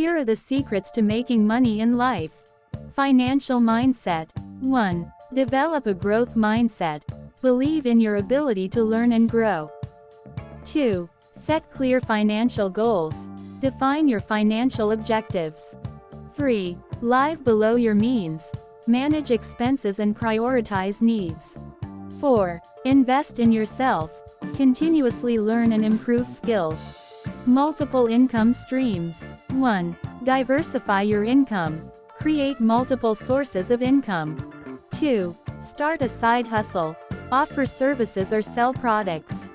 Here are the secrets to making money in life. Financial mindset. 1. Develop a growth mindset. Believe in your ability to learn and grow. 2. Set clear financial goals. Define your financial objectives. 3. Live below your means. Manage expenses and prioritize needs. 4. Invest in yourself. Continuously learn and improve skills. Multiple income streams. 1. Diversify your income. Create multiple sources of income. 2. Start a side hustle. Offer services or sell products.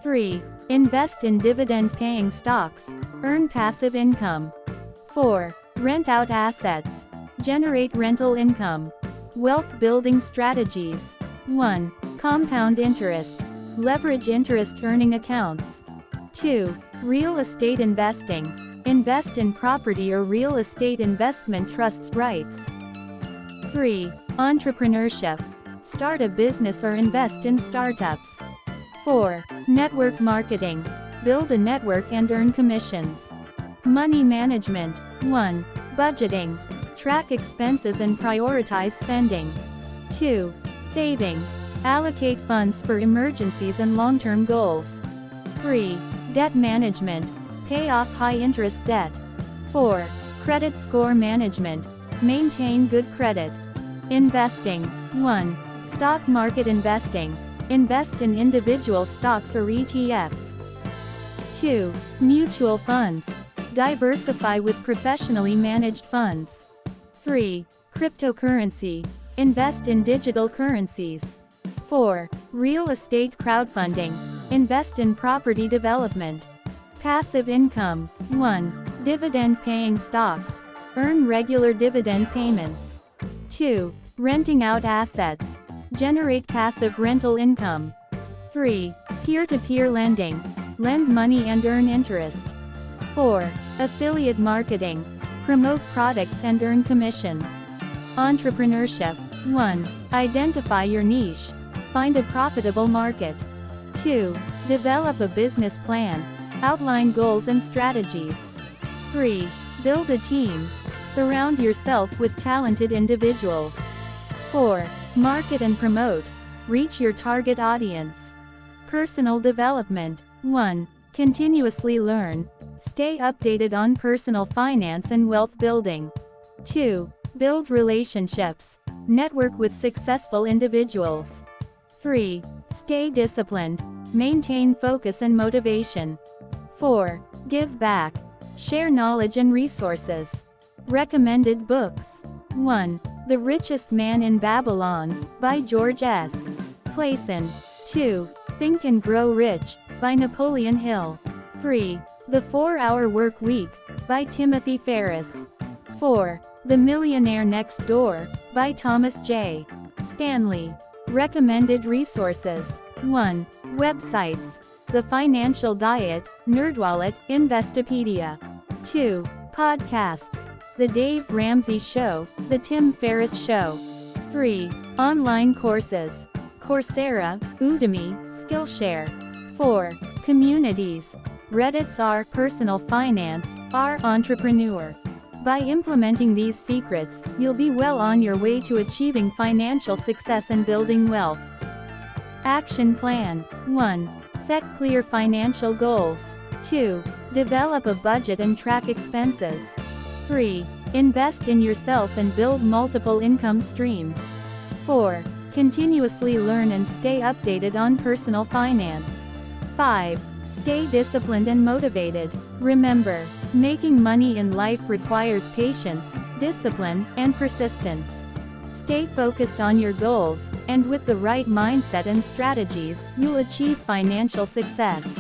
3. Invest in dividend-paying stocks. Earn passive income. 4. Rent out assets. Generate rental income. Wealth-building strategies. 1. Compound interest. Leverage interest-earning accounts. 2. Real estate investing. Invest in property or real estate investment trusts rights. 3. Entrepreneurship. Start a business or invest in startups. 4. Network marketing. Build a network and earn commissions. Money management. 1. Budgeting. Track expenses and prioritize spending. 2. Saving. Allocate funds for emergencies and long-term goals. 3. Debt management. Pay off high-interest debt. 4. Credit score management. Maintain good credit. Investing. 1. Stock market investing. Invest in individual stocks or ETFs. 2. Mutual funds. Diversify with professionally managed funds. 3. Cryptocurrency. Invest in digital currencies. 4. Real estate crowdfunding. Invest in property development. Passive income. 1. Dividend-paying stocks. Earn regular dividend payments. 2. Renting out assets. Generate passive rental income. 3. Peer-to-peer lending. Lend money and earn interest. 4. Affiliate marketing. Promote products and earn commissions. Entrepreneurship. 1. Identify your niche. Find a profitable market. 2. Develop a business plan. Outline goals and strategies. 3. Build a team. Surround yourself with talented individuals. 4. Market and promote. Reach your target audience. Personal development. 1. Continuously learn. Stay updated on personal finance and wealth building. 2. Build relationships. Network with successful individuals. 3. Stay disciplined. Maintain focus and motivation. 4. Give back. Share knowledge and resources. Recommended books. 1. The Richest Man in Babylon, by George S. Clason. 2. Think and Grow Rich, by Napoleon Hill. 3. The 4-Hour Work Week, by Timothy Ferriss. 4. The Millionaire Next Door, by Thomas J. Stanley. Recommended resources. 1. Websites. The Financial Diet, NerdWallet, Investopedia. 2. Podcasts. The Dave Ramsey Show, The Tim Ferriss Show. 3. Online courses. Coursera, Udemy, Skillshare. 4. Communities. Reddit's R Personal Finance, R Entrepreneur. By implementing these secrets, you'll be well on your way to achieving financial success and building wealth. Action Plan. 1. Set clear financial goals. 2. Develop a budget and track expenses. 3. Invest in yourself and build multiple income streams. 4. Continuously learn and stay updated on personal finance. 5. Stay disciplined and motivated. Remember, making money in life requires patience, discipline, and persistence. Stay focused on your goals, and with the right mindset and strategies, you'll achieve financial success.